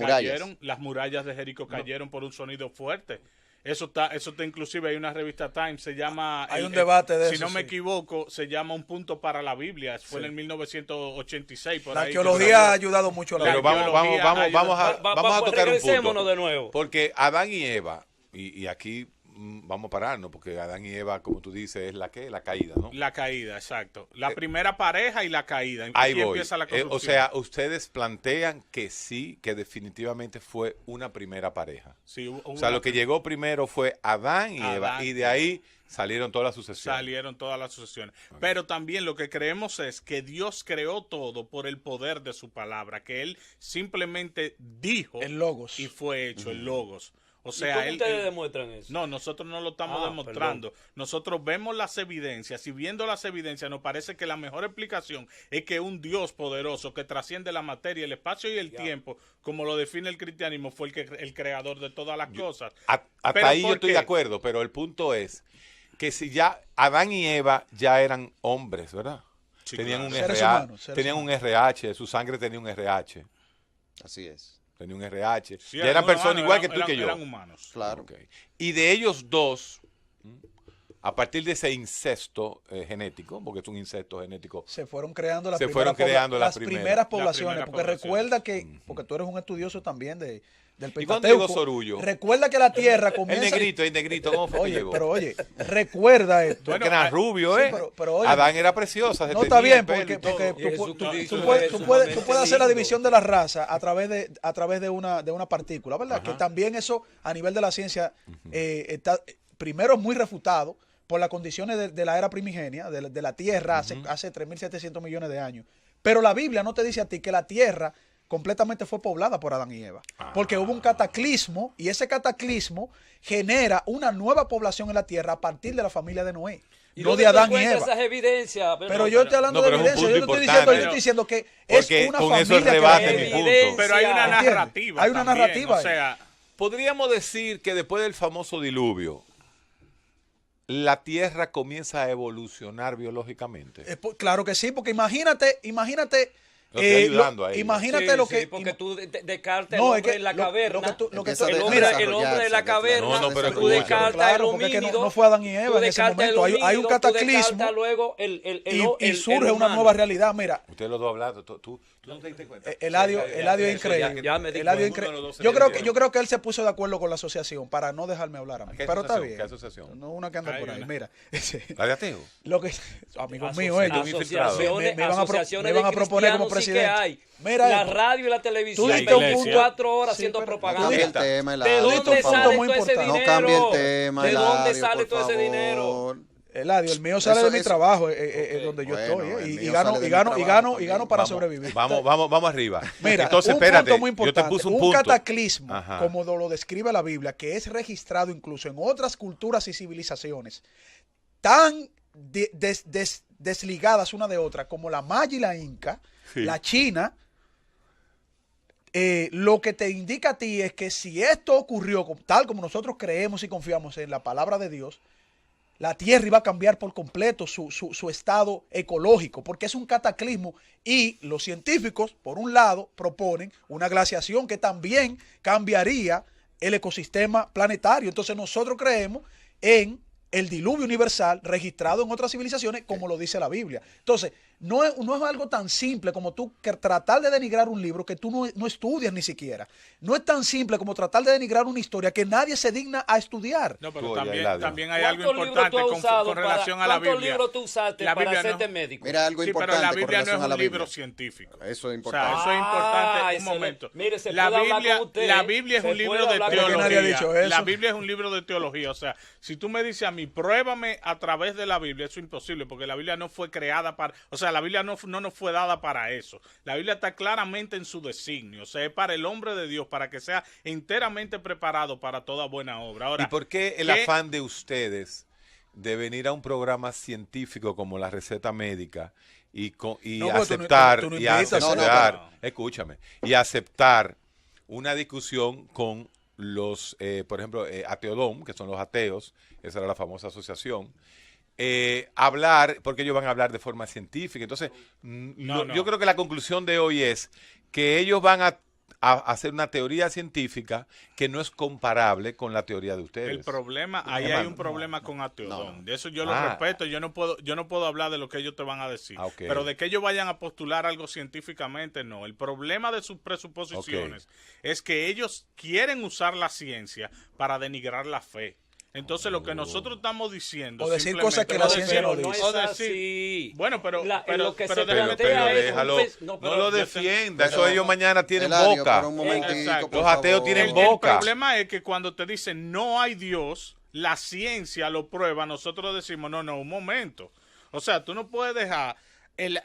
murallas de Jericó cayeron por un sonido fuerte. Eso está inclusive, hay una revista Time, se llama...
Hay un debate de eso,
si no me equivoco, se llama Un punto para la Biblia. Fue en el 1986. Por
la arqueología ha ayudado mucho a la
Pero vamos a tocar un punto.
De nuevo.
Porque Adán y Eva, y aquí... vamos a pararnos, porque Adán y Eva, como tú dices, es la caída, ¿no?
La caída, exacto. La primera pareja y la caída.
Ahí voy. Empieza la corrupción. O sea, ustedes plantean que sí, que definitivamente fue una primera pareja.
Sí,
o sea, lo que llegó primero fue Adán y Eva, y de ahí salieron todas las sucesiones. Okay.
Pero también lo que creemos es que Dios creó todo por el poder de su palabra, que Él simplemente dijo
el logos
y fue hecho, el logos. O sea,
¿y cómo ustedes demuestran eso?
No, nosotros no lo estamos demostrando. Perdón. Nosotros vemos las evidencias y viendo las evidencias nos parece que la mejor explicación es que un Dios poderoso que trasciende la materia, el espacio y el tiempo, como lo define el cristianismo, fue el creador de todas las cosas.
Hasta ahí yo estoy de acuerdo, pero el punto es que si ya Adán y Eva ya eran hombres, ¿verdad? Sí, tenían un RH, su sangre tenía un RH.
Así es.
Tenía un RH. Sí, ya eran personas igual que tú y que yo.
Eran humanos.
Claro.
Okay. Y de ellos dos, a partir de ese incesto genético, porque es un incesto genético,
se fueron creando las
primeras
poblaciones. Porque recuerda que, porque tú eres un estudioso también del Pentateuco.
¿Y cuándo llegó Sorullo?
Recuerda que la Tierra comienza...
El negrito, ¿cómo fue que llegó?
Pero oye, recuerda esto.
Bueno, que era rubio, ¿eh? Sí, pero oye, Adán era preciosa.
No, está bien, porque tú puedes hacer la división de la raza a través de una partícula, ¿verdad? Ajá. Que también eso, a nivel de la ciencia, está primero muy refutado por las condiciones de la era primigenia, de la Tierra, hace 3.700 millones de años. Pero la Biblia no te dice a ti que la Tierra completamente fue poblada por Adán y Eva. Porque hubo un cataclismo y ese cataclismo genera una nueva población en la Tierra a partir de la familia de Noé.
¿Y
no de Adán y Eva.
Esas evidencias?
Pero yo estoy hablando de evidencia. Yo estoy diciendo que es una
con
familia
eso rebate mi punto.
Pero hay una narrativa.
Hay una narrativa.
O sea,
podríamos decir que después del famoso diluvio, la Tierra comienza a evolucionar biológicamente.
Claro que sí, porque imagínate Imagínate lo que...
porque tú descartas el hombre en la caverna. El hombre de la caverna. Tú descartas el homínido.
No fue Adán y Eva en ese momento. Hay un cataclismo y surge una nueva realidad. Mira.
Ustedes los dos hablando. Tú no te diste cuenta.
Eladio es increíble. Yo creo que él se puso de acuerdo con la asociación para no dejarme hablar a mí. Pero está bien.
¿Qué asociación?
No, una que anda por ahí. Mira.
¿La de ateo?
Amigos míos, ellos
me
van a proponer como presidente.
Mira, la radio y la televisión, 24 horas haciendo propaganda.
No cambie el tema,
¿De dónde sale todo ese dinero?
No cambie el tema,
¿De dónde sale todo ese dinero?
Eladio, el mío sale de mi trabajo, donde yo estoy, y gano para sobrevivir.
Vamos arriba.
Mira,
entonces,
espérate, punto muy importante,
yo te puse un punto.
Cataclismo, como lo describe la Biblia, que es registrado incluso en otras culturas y civilizaciones, tan desligadas una de otra, como la maya y la inca, la china, lo que te indica a ti es que si esto ocurrió tal como nosotros creemos y confiamos en la palabra de Dios, la Tierra iba a cambiar por completo su estado ecológico, porque es un cataclismo, y los científicos, por un lado, proponen una glaciación que también cambiaría el ecosistema planetario. Entonces nosotros creemos en el diluvio universal registrado en otras civilizaciones, como lo dice la Biblia. Entonces, no es algo tan simple como tú tratar de denigrar un libro que tú no estudias ni siquiera. No es tan simple como tratar de denigrar una historia que nadie se digna a estudiar.
No, pero también hay algo importante con relación a la Biblia.
¿Cuántos libros tú usaste para hacerte médico?
Mira, algo importante
pero la Biblia no es un libro científico. Eso es importante. O sea, eso es importante. Un momento. La Biblia es un libro de teología. La Biblia es un libro de teología. O sea, si tú me dices a mí, pruébame a través de la Biblia, eso es imposible, porque la Biblia no fue creada para... O sea, la Biblia no nos fue dada para eso. La Biblia está claramente en su designio. O sea, es para el hombre de Dios, para que sea enteramente preparado para toda buena obra. Ahora,
¿y por qué el afán de ustedes de venir a un programa científico como La Receta Médica y aceptar, escúchame, y aceptar una discusión con los, por ejemplo, Ateodom, que son los ateos, esa era la famosa asociación, hablar, porque ellos van a hablar de forma científica? Entonces, yo creo que la conclusión de hoy es que ellos van a hacer una teoría científica que no es comparable con la teoría de ustedes.
El problema, ahí hay un problema con Ateodón. De eso yo lo respeto, yo no puedo hablar de lo que ellos te van a decir. Pero de que ellos vayan a postular algo científicamente, no. El problema de sus presuposiciones es que ellos quieren usar la ciencia para denigrar la fe. Entonces lo que nosotros estamos diciendo,
o decir cosas que la ciencia no dice,
o decir, bueno, pero
déjalo, no lo defienda, eso ellos mañana tienen boca. Los ateos tienen boca.
El problema es que cuando te dicen no hay Dios, la ciencia lo prueba, nosotros decimos no, un momento. O sea, tú no puedes dejar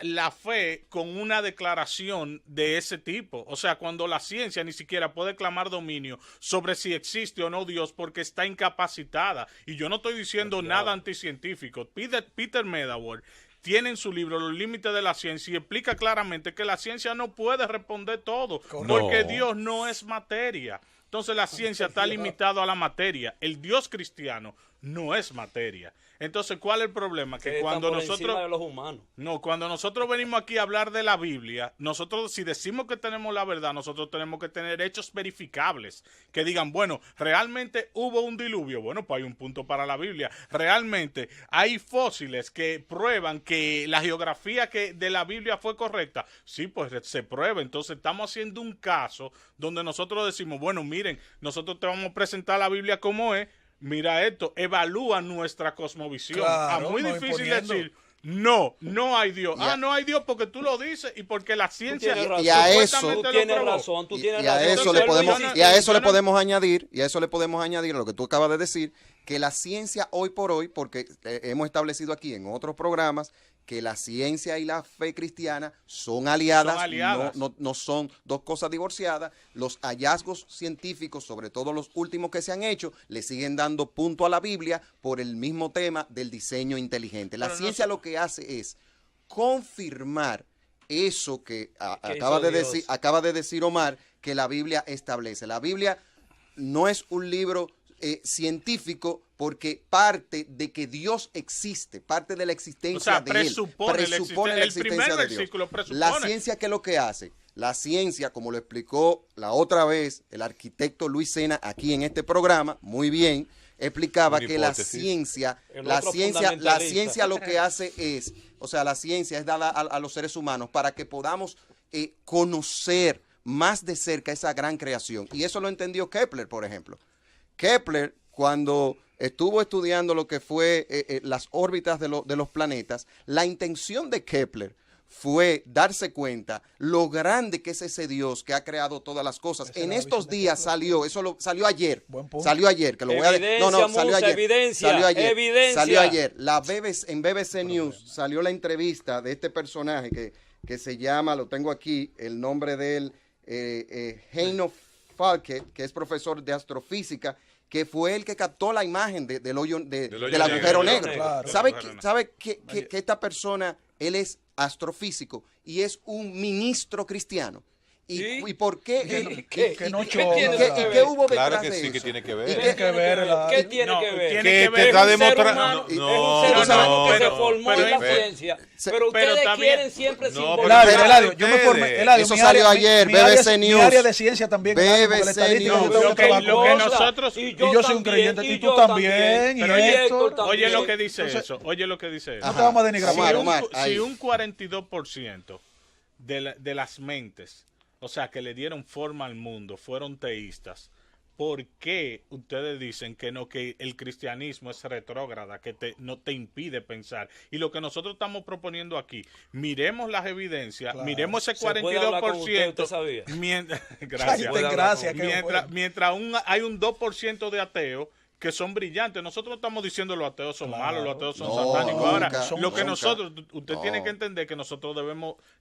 la fe con una declaración de ese tipo. O sea, cuando la ciencia ni siquiera puede clamar dominio sobre si existe o no Dios porque está incapacitada. Y yo no estoy diciendo nada anticientífico. Peter Medawar tiene en su libro Los Límites de la Ciencia y explica claramente que la ciencia no puede responder todo, porque Dios no es materia. Entonces la ciencia está limitada a la materia. El Dios cristiano no es materia. Entonces, ¿cuál es el problema? Que cuando nosotros
de los humanos.
No, cuando nosotros venimos aquí a hablar de la Biblia, nosotros, si decimos que tenemos la verdad, nosotros tenemos que tener hechos verificables que digan, bueno, realmente hubo un diluvio. Bueno, pues hay un punto para la Biblia. Realmente hay fósiles que prueban que la geografía de la Biblia fue correcta. Sí, pues se prueba. Entonces estamos haciendo un caso donde nosotros decimos, bueno, miren, nosotros te vamos a presentar la Biblia como es. Mira esto, evalúa nuestra cosmovisión.
Claro,
muy difícil decir, no hay Dios. No hay Dios porque tú lo dices y porque la ciencia
y a eso le podemos añadir a lo que tú acabas de decir, que la ciencia hoy por hoy, porque hemos establecido aquí en otros programas que la ciencia y la fe cristiana son aliadas. No son dos cosas divorciadas. Los hallazgos científicos, sobre todo los últimos que se han hecho, le siguen dando punto a la Biblia por el mismo tema del diseño inteligente. La ciencia lo que hace es confirmar eso que acaba de decir Omar, que la Biblia establece. La Biblia no es un libro científico porque parte de que Dios existe, parte de la existencia de Él. Presupone la existencia de Dios. La ciencia, ¿qué es lo que hace? La ciencia, como lo explicó la otra vez el arquitecto Luis Sena aquí en este programa, muy bien, explicaba que la ciencia lo que hace es, o sea, la ciencia es dada a los seres humanos para que podamos conocer más de cerca esa gran creación. Y eso lo entendió Kepler, por ejemplo. Kepler, cuando estuvo estudiando lo que fue las órbitas de los planetas, la intención de Kepler fue darse cuenta lo grande que es ese Dios que ha creado todas las cosas. En estos días salió ayer. Salió ayer, que lo voy a decir. Salió ayer. Salió ayer. En BBC News salió la entrevista de este personaje que se llama, lo tengo aquí, el nombre de él, Heino Falke, que es profesor de astrofísica, que fue el que captó la imagen del agujero negro. Claro. ¿Sabe que esta persona, él es astrofísico y es un ministro cristiano? ¿Y por qué? ¿Qué hubo detrás de eso? Claro que sí,
que tiene que ver.
¿Qué tiene que ver?
Que te está demostrando.
Es un ser humano que se formó en la ciencia. Pero ustedes quieren siempre simbolizar.
Eladio, yo me formé.
Eso salió ayer, BBC News.
Mi área de ciencia también.
BBC News.
Lo que nosotros...
Y yo soy un creyente. Y tú también.
Oye lo que dice eso.
No te vamos a denigrar.
Si un 42% de las mentes, o sea, que le dieron forma al mundo, fueron teístas, ¿por qué ustedes dicen que el cristianismo es retrógrada, que no te impide pensar? Y lo que nosotros estamos proponiendo aquí, miremos las evidencias, miremos ese 42%. Mientras hay un 2% de ateos que son brillantes. Nosotros estamos diciendo los ateos son malos, los ateos son satánicos. Ahora, usted tiene que entender que nosotros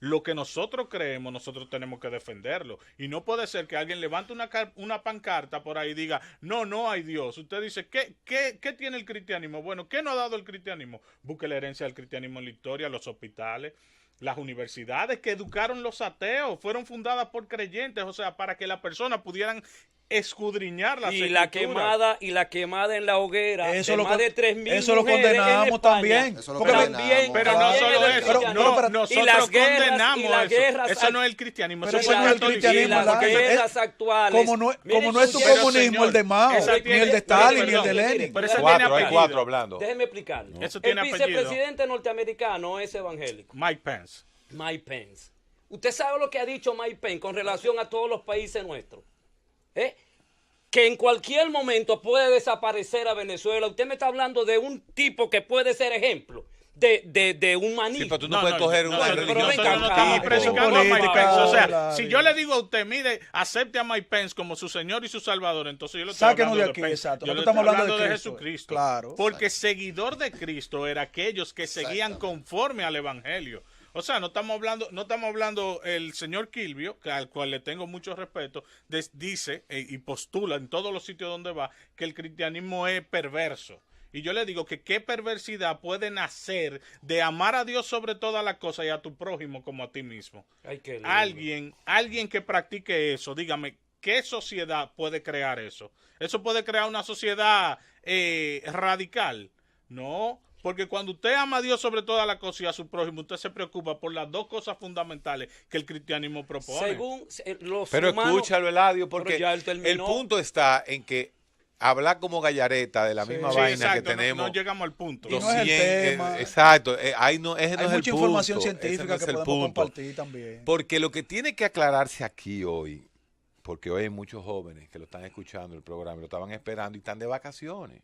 lo que nosotros creemos, nosotros tenemos que defenderlo. Y no puede ser que alguien levante una pancarta por ahí y diga, no hay Dios. Usted dice, ¿qué tiene el cristianismo? Bueno, ¿qué nos ha dado el cristianismo? Busque la herencia del cristianismo en la historia, los hospitales. Las universidades que educaron los ateos fueron fundadas por creyentes, o sea, para que las personas pudieran escudriñar las escrituras.
Y la quemada en la hoguera,
eso
más de 3.000
eso lo condenamos también.
Pero no solo eso, nosotros condenamos eso. Eso no es el cristianismo.
Pero eso no es el cristianismo.
Las guerras actuales.
Como no es tu comunismo, el de Mao, ni el de Stalin, ni el de Lenin.
Hay cuatro hablando.
Déjeme explicarlo. El vicepresidente norteamericano es evangélico.
Mike
Pence. ¿Usted sabe lo que ha dicho Mike Pence con relación a todos los países nuestros? Que en cualquier momento puede desaparecer a Venezuela. Usted me está hablando de un tipo que puede ser ejemplo de humanismo.
Sí, pero tú no puedes coger una religión.
O sea, si yo le digo a usted, mire, acepte a Mike Pence como su Señor y su Salvador, entonces yo lo estoy hablando de aquí,
exacto.
Yo
no
estamos hablando de Jesucristo.
Claro.
Porque seguidor de Cristo era aquellos que seguían conforme al Evangelio. O sea, no estamos hablando el señor Kilvio, al cual le tengo mucho respeto, dice y postula en todos los sitios donde va que el cristianismo es perverso. Y yo le digo que qué perversidad puede nacer de amar a Dios sobre todas las cosas y a tu prójimo como a ti mismo.
Ay, qué
lindo. Alguien que practique eso, dígame, ¿qué sociedad puede crear eso? ¿Eso puede crear una sociedad radical? No. Porque cuando usted ama a Dios sobre todas las cosas y a su prójimo, usted se preocupa por las dos cosas fundamentales que el cristianismo propone.
Según los
Pero
humanos,
escúchalo, Eladio, porque el punto está en que hablar como gallareta de la misma vaina
exacto,
que tenemos.
No llegamos al punto.
No es el tema.
Exacto. Ahí no, ese no es el punto.
Hay mucha información científica que podemos compartir también.
Porque lo que tiene que aclararse aquí hoy, porque hoy hay muchos jóvenes que lo están escuchando el programa, lo estaban esperando y están de vacaciones.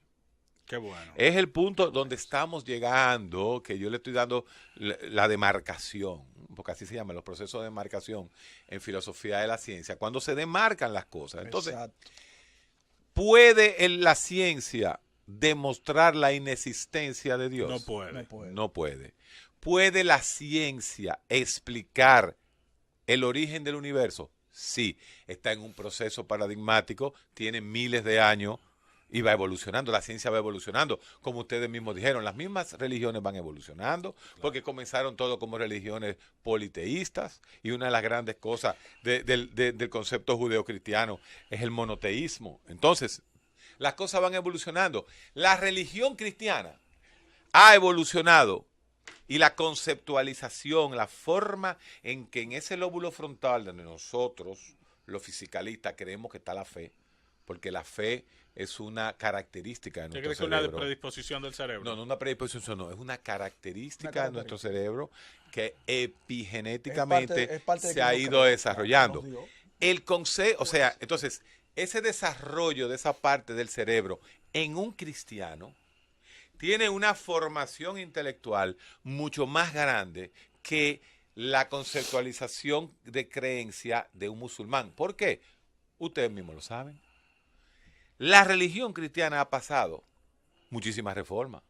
Qué bueno.
Es el punto donde estamos llegando, que yo le estoy dando la demarcación, porque así se llama, los procesos de demarcación en filosofía de la ciencia, cuando se demarcan las cosas. Entonces, ¿puede la ciencia demostrar la inexistencia de Dios?
No puede.
¿Puede la ciencia explicar el origen del universo? Sí, está en un proceso paradigmático, tiene miles de años, y va evolucionando, la ciencia va evolucionando. Como ustedes mismos dijeron, las mismas religiones van evolucionando, porque comenzaron todo como religiones politeístas, y una de las grandes cosas del concepto judeocristiano es el monoteísmo. Entonces, las cosas van evolucionando. La religión cristiana ha evolucionado y la conceptualización, la forma en que en ese lóbulo frontal de nosotros, los fisicalistas, creemos que está la fe, porque la fe es una característica de nuestro cerebro.
¿Crees que es una predisposición del cerebro?
No, no una predisposición, no, es una característica de nuestro cerebro que epigenéticamente se ha ido desarrollando. El concepto, o sea, entonces, ese desarrollo de esa parte del cerebro en un cristiano tiene una formación intelectual mucho más grande que la conceptualización de creencia de un musulmán. ¿Por qué? Ustedes mismos lo saben. La religión cristiana ha pasado muchísimas reformas.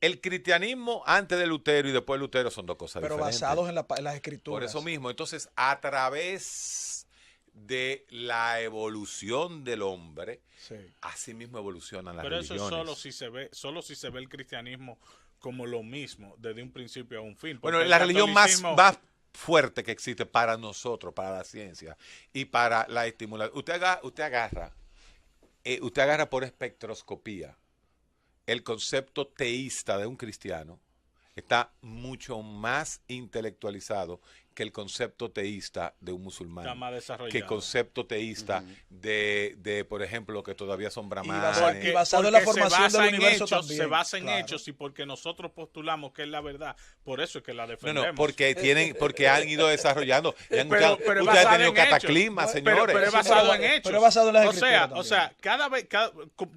El cristianismo antes de Lutero y después de Lutero son dos cosas diferentes.
Pero basados en las escrituras.
Por eso mismo, entonces, a través de la evolución del hombre, así mismo evolucionan las religiones.
Pero eso solo si se ve el cristianismo como lo mismo, desde un principio a un fin.
Bueno, la religión más fuerte que existe para nosotros, para la ciencia y para la estimulación. Usted agarra por espectroscopía el concepto teísta de un cristiano, está mucho más intelectualizado que el concepto teísta de un musulmán.
Está más desarrollado.
Que el concepto teísta de, por ejemplo, que todavía son brahmanes.
Y basado en la formación del universo también.
Se basa en hechos y porque nosotros postulamos que es la verdad, por eso es que la defendemos.
No, porque han ido desarrollando. Ustedes han tenido cataclismas, señores.
Pero es basado en hechos.
Pero es basado en las escrituras
o sea, cada vez,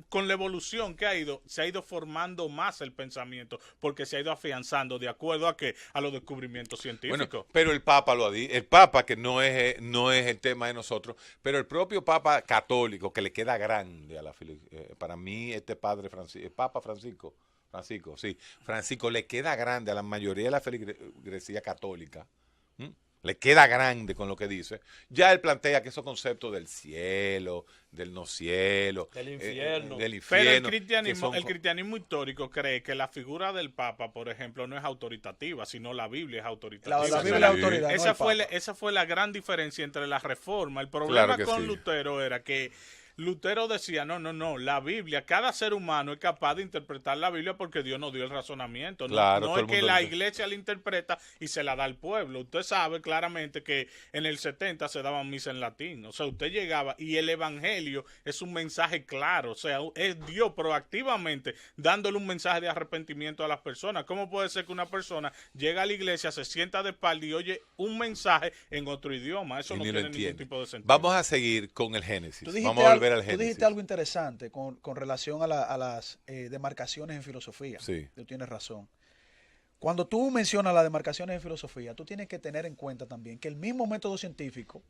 con la evolución que se ha ido formando más el pensamiento, porque se ha ido afianzando de acuerdo a los descubrimientos científicos.
Bueno, pero el Papa lo ha dicho, el Papa que no es el tema de nosotros, pero el propio Papa católico que le queda grande a la para mí padre Francisco, el Papa Francisco le queda grande a la mayoría de la feligresía católica. Le queda grande con lo que dice. Ya él plantea que esos conceptos del cielo, del no cielo,
del infierno.
Pero el cristianismo histórico cree que la figura del Papa, por ejemplo, no es autoritativa, sino la Biblia es autoritativa.
La Biblia es la autoridad.
Esa fue la gran diferencia entre la reforma. El problema con Lutero era que Lutero decía, no, la Biblia, cada ser humano es capaz de interpretar la Biblia porque Dios nos dio el razonamiento. No es que la iglesia la interpreta y se la da al pueblo. Usted sabe claramente que en el 70 se daban misa en latín. O sea, usted llegaba y el evangelio es un mensaje claro. O sea, es Dios proactivamente dándole un mensaje de arrepentimiento a las personas. ¿Cómo puede ser que una persona llega a la iglesia, se sienta de espalda y oye un mensaje en otro idioma? Eso no tiene ningún tipo de sentido.
Vamos a seguir con el Génesis. Vamos a volver.
Tú dijiste algo interesante con relación a las demarcaciones en filosofía.
Sí.
Tú tienes razón. Cuando tú mencionas las demarcaciones en filosofía, tú tienes que tener en cuenta también que el mismo método científico,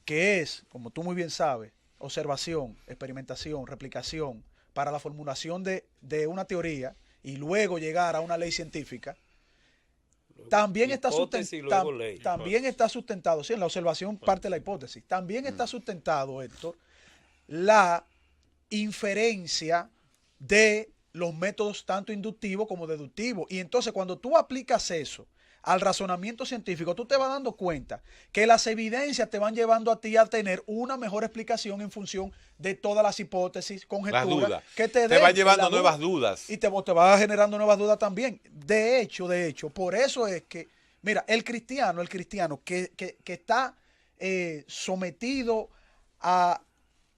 que es, como tú muy bien sabes, observación, experimentación, replicación, para la formulación de una teoría y luego llegar a una ley científica, también está sustentado, sí, en la observación parte de la hipótesis, también está sustentado, Héctor, la inferencia de los métodos tanto inductivos como deductivos. Y entonces cuando tú aplicas eso al razonamiento científico, tú te vas dando cuenta que las evidencias te van llevando a ti a tener una mejor explicación en función de todas las hipótesis, conjeturas que te
va llevando nuevas dudas.
Y te va generando nuevas dudas también. De hecho, por eso es que, mira, el cristiano que está sometido a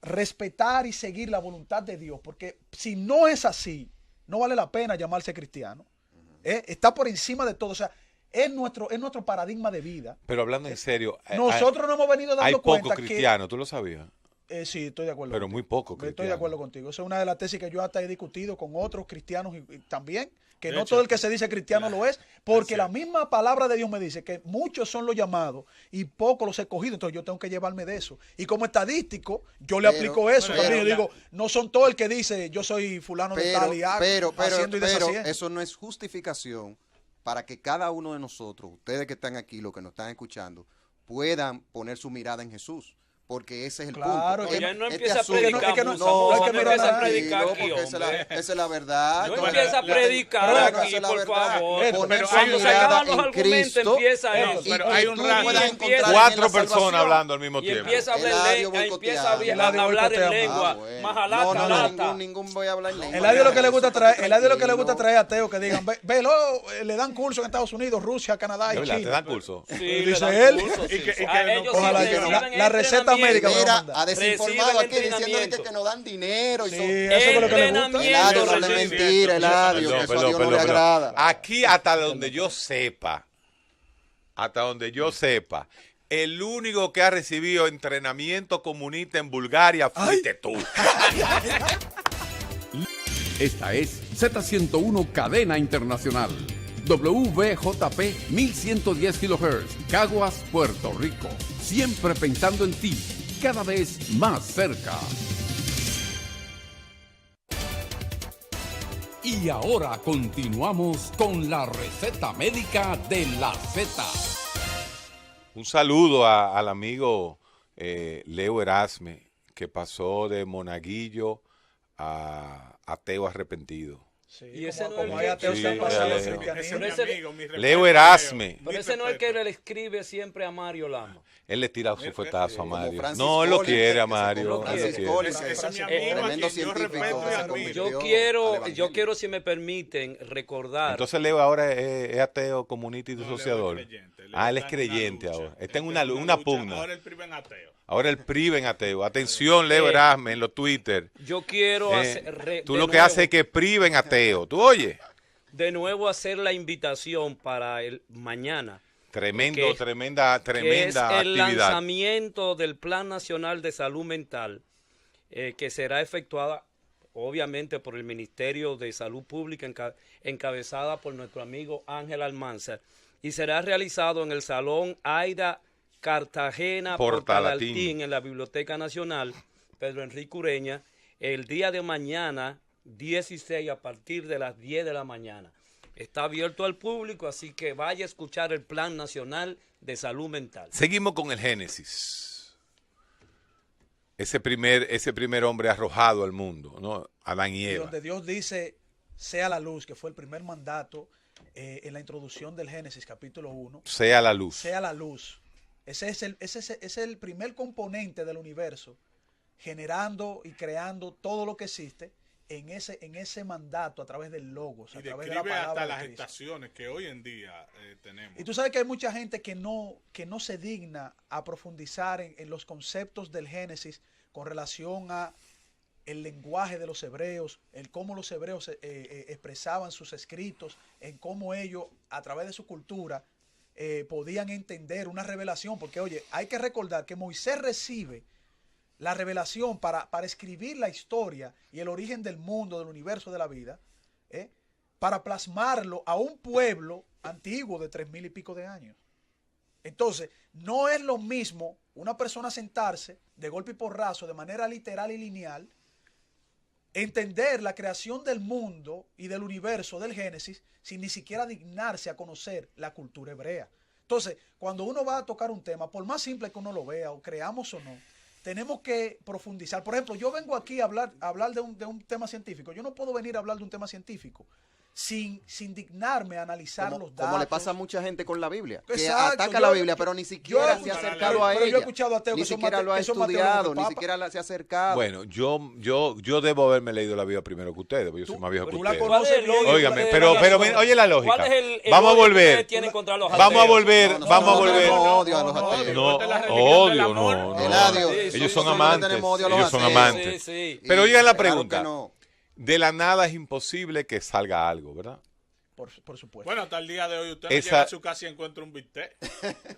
respetar y seguir la voluntad de Dios, porque si no es así, no vale la pena llamarse cristiano. Está por encima de todo, o sea, es nuestro paradigma de vida.
Pero hablando en serio,
nosotros nos hemos venido dando cuenta que...
Hay poco cristiano, ¿tú lo sabías?
Sí, estoy de acuerdo.
Pero muy poco cristiano.
Estoy de acuerdo contigo. Esa es una de las tesis que yo hasta he discutido con otros cristianos y también, que no todo el que se dice cristiano lo es, porque la misma palabra de Dios me dice que muchos son los llamados y pocos los escogidos, entonces yo tengo que llevarme de eso. Y como estadístico, yo le aplico eso. También yo digo, no son todos el que dice yo soy fulano de tal y hago, haciendo y deshaciendo.
Pero eso no es justificación para que cada uno de nosotros, ustedes que están aquí, los que nos están escuchando, puedan poner su mirada en Jesús. porque ese es el
claro,
punto.
Ya no empieza a predicar.
No empieza a predicar aquí, esa es la verdad.
No empieza a predicar aquí, por favor.
Pero cuando se acaban los argumentos,
empieza eso.
Pero hay un rango.
4 personas hablando al mismo tiempo.
Empieza a hablar en lengua.
No, ningún voy a hablar en lengua.
Eladio lo que le gusta traer a Teo que digan, velo, le dan curso en Estados Unidos, Rusia, Canadá y China.
¿Te dan curso?
Sí,
dice él.
Ojalá
que la receta médica.
Mira, ha desinformado aquí diciendo que nos dan dinero.
Sí, eso es lo que le gusta.
Eladio, no es mentira, Eladio, que eso a Dios no le agrada.
Aquí hasta donde yo sepa, el único que ha recibido entrenamiento comunista en Bulgaria fuiste tú.
Esta es Z101 Cadena Internacional. WVJP 1110 kHz, Caguas, Puerto Rico. Siempre pensando en ti, cada vez más cerca. Y ahora continuamos con la receta médica de la Z.
Un saludo al amigo Leo Erasme, que pasó de monaguillo a ateo arrepentido.
Sí,
y ese
como
no
hay ateos que han pasado al
cristianismo. Leo Erasme.
Pero ese no es el que le escribe siempre a Mario Lama.
Él le tira su fuetazo a Mario. No, él lo quiere a Mario.
Tremendo científico.
Yo quiero, si me permiten, recordar.
Entonces Leo ahora es ateo, comunista y disociador. Él es creyente ahora. Está en una pugna.
Ahora el PRI en ateo.
Ahora el PRI en ateo. Atención, Leo Erasme, en los Twitter.
Yo quiero
tú lo que haces es que PRI en ateo. ¿Tú oyes?
De nuevo hacer la invitación para el mañana.
Tremenda
que es el
actividad.
Lanzamiento del Plan Nacional de Salud Mental, que será efectuada obviamente por el Ministerio de Salud Pública, encabezada por nuestro amigo Ángel Almanzar, y será realizado en el Salón Aida Cartagena Portalatín, en la Biblioteca Nacional Pedro Enrique Ureña, el día de mañana 16 a partir de las 10 de la mañana. Está abierto al público, así que vaya a escuchar el Plan Nacional de Salud Mental.
Seguimos con el Génesis. Ese primer hombre arrojado al mundo, ¿no? Adán y Eva.
Donde Dios dice, sea la luz, que fue el primer mandato en la introducción del Génesis, capítulo 1.
Sea la luz.
Sea la luz. Ese es el primer componente del universo, generando y creando todo lo que existe en ese mandato a través del logos,
y
a través de la palabra
hasta
de
las
Cristo.
estaciones que hoy en día tenemos.
Y tú sabes que hay mucha gente que no se digna a profundizar en los conceptos del Génesis con relación a el lenguaje de los hebreos, el cómo los hebreos expresaban sus escritos, en cómo ellos, a través de su cultura, podían entender una revelación. Porque, oye, hay que recordar que Moisés recibe la revelación para escribir la historia y el origen del mundo, del universo, de la vida, para plasmarlo a un pueblo antiguo de 3000 y pico de años. Entonces, no es lo mismo una persona sentarse de golpe y porrazo, de manera literal y lineal, entender la creación del mundo y del universo del Génesis sin ni siquiera dignarse a conocer la cultura hebrea. Entonces, cuando uno va a tocar un tema, por más simple que uno lo vea, o creamos o no, tenemos que profundizar. Por ejemplo, yo vengo aquí a hablar de un tema científico. Yo no puedo venir a hablar de un tema científico sin dignarme a analizar los datos.
Como le pasa a mucha gente con la Biblia, que
Exacto,
ataca la Biblia, pero ni siquiera se ha acercado a ella.
Yo he escuchado a Teo
ni siquiera lo ha estudiado, ni siquiera se ha acercado.
Bueno, yo debo haberme leído la Biblia primero que ustedes, porque yo soy más viejo que ustedes.
Óigame,
pero oye la lógica. Vamos a volver. Vamos a volver.
No, odio a los ateos.
No, odio, no. Ellos son amantes. Ellos son amantes. Pero oigan la pregunta. De la nada es imposible que salga algo, ¿verdad?
Por supuesto.
Bueno, hasta el día de hoy usted no llega a su casa y encuentra un bistec.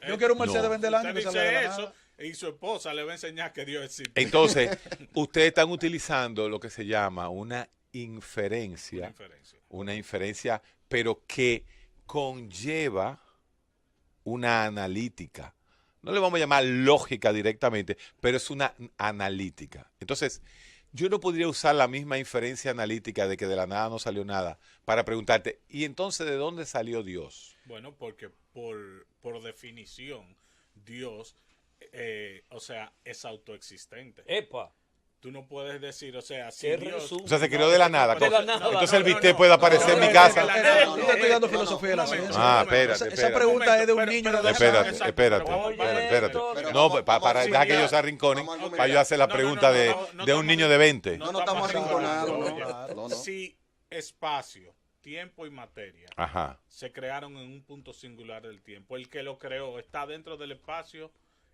Yo quiero un Mercedes Benz del año.
Usted dice eso y su esposa le va a enseñar que Dios existe.
Entonces, ustedes están utilizando lo que se llama una inferencia, pero que conlleva una analítica. No le vamos a llamar lógica directamente, pero es una analítica. Entonces, yo no podría usar la misma inferencia analítica de que de la nada no salió nada para preguntarte, ¿y entonces de dónde salió Dios?
Bueno, porque por definición, Dios o sea, es autoexistente.
Epa.
Tú no puedes decir, o sea, si
Dios... O sea, se creó de la nada. Entonces el bistec puede aparecer en mi
casa. No te estoy dando filosofía de la ciencia.
Espérate.
Esa pregunta es de un niño de 2
años. Espérate. No, para dejar que ellos se arrinconen, para yo hacer la pregunta de un niño de 20.
No estamos arrinconados.
Si espacio, tiempo y materia se crearon en un punto singular del tiempo, el que lo creó está dentro del espacio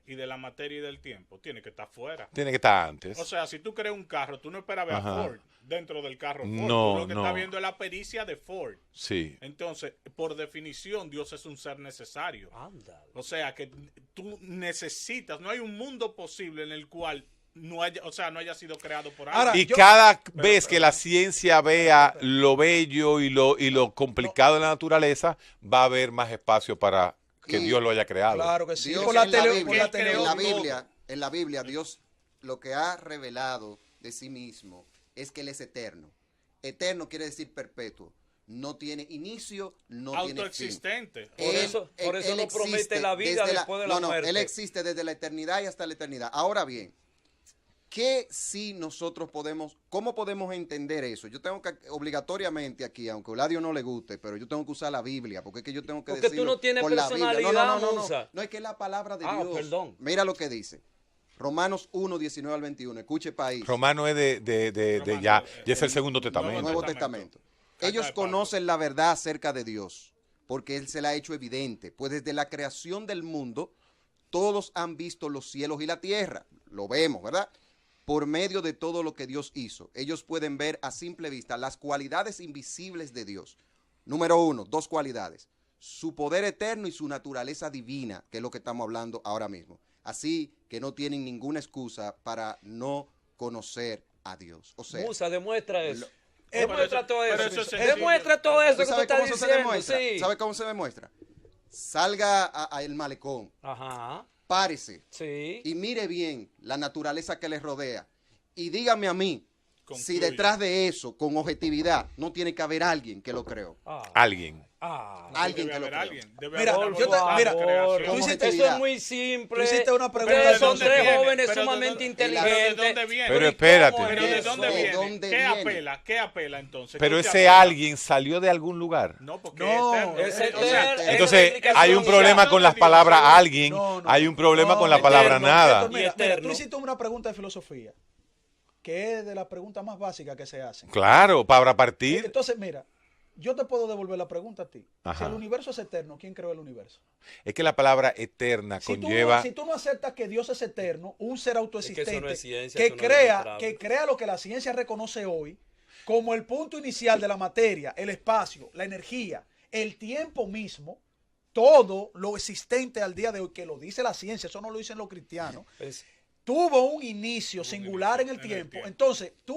y de la materia y del tiempo, tiene que estar fuera.
Tiene que estar antes.
O sea, si tú creas un carro, tú no esperas ver a Ford dentro del carro Ford.
No,
tú lo que estás viendo es la pericia de Ford.
Sí.
Entonces, por definición, Dios es un ser necesario.
Ándale.
O sea, que tú necesitas, no hay un mundo posible en el cual no haya sido creado por alguien.
Y cada vez que la ciencia vea lo bello y lo complicado de la naturaleza, va a haber más espacio para que Dios lo haya creado.
Claro que sí.
Dios en la Biblia, Dios lo que ha revelado de sí mismo es que Él es eterno. Eterno quiere decir perpetuo. No tiene inicio, no tiene fin.
Autoexistente.
Por eso no promete la vida después de la muerte.
Él existe desde la eternidad y hasta la eternidad. Ahora bien, ¿qué sí nosotros cómo podemos entender eso? Yo tengo que obligatoriamente aquí, aunque a Euladio no le guste, pero yo tengo que usar la Biblia, porque es que yo tengo que decirlo
tú no tienes
por
personalidad,
la Biblia. No, es que es la palabra de Dios.
Perdón.
Mira lo que dice. Romanos 1, 19 al 21. Escuche, país.
Romano es ya es el Segundo Testamento.
Nuevo Testamento. Ellos conocen la verdad acerca de Dios, porque Él se la ha hecho evidente. Pues desde la creación del mundo, todos han visto los cielos y la tierra. Lo vemos, ¿verdad? Por medio de todo lo que Dios hizo. Ellos pueden ver a simple vista las cualidades invisibles de Dios. Número 1, 2 cualidades. Su poder eterno y su naturaleza divina, que es lo que estamos hablando ahora mismo. Así que no tienen ninguna excusa para no conocer a Dios. O sea,
Musa, demuestra eso. Demuestra todo eso. Demuestra todo eso que tú estás diciendo. Sí.
¿Sabe cómo se demuestra? Salga al malecón. Párese y mire bien la naturaleza que les rodea y dígame a mí si detrás de eso, con objetividad, no tiene que haber alguien que lo creó.
Alguien
que lo creó.
Eso es muy simple.
Tú hiciste una pregunta.
Son 3 jóvenes sumamente inteligentes.
Pero espérate.
¿Pero de dónde viene? ¿Qué apela entonces?
Pero ese alguien salió de algún lugar.
No, porque
es eterno.
Entonces hay un problema con las palabras alguien, hay un problema con la palabra nada.
Mira, tú hiciste una pregunta de filosofía, que es de las preguntas más básicas que se hacen.
Claro, para partir.
Entonces, mira, yo te puedo devolver la pregunta a ti. Si el universo es eterno, ¿quién creó el universo?
Es que la palabra eterna conlleva...
Si tú no aceptas que Dios es eterno, un ser autoexistente,
no es ciencia,
que crea lo que la ciencia reconoce hoy como el punto inicial de la materia, el espacio, la energía, el tiempo mismo, todo lo existente al día de hoy, que lo dice la ciencia, eso no lo dicen los cristianos, tuvo un inicio singular en el tiempo. Entonces, tú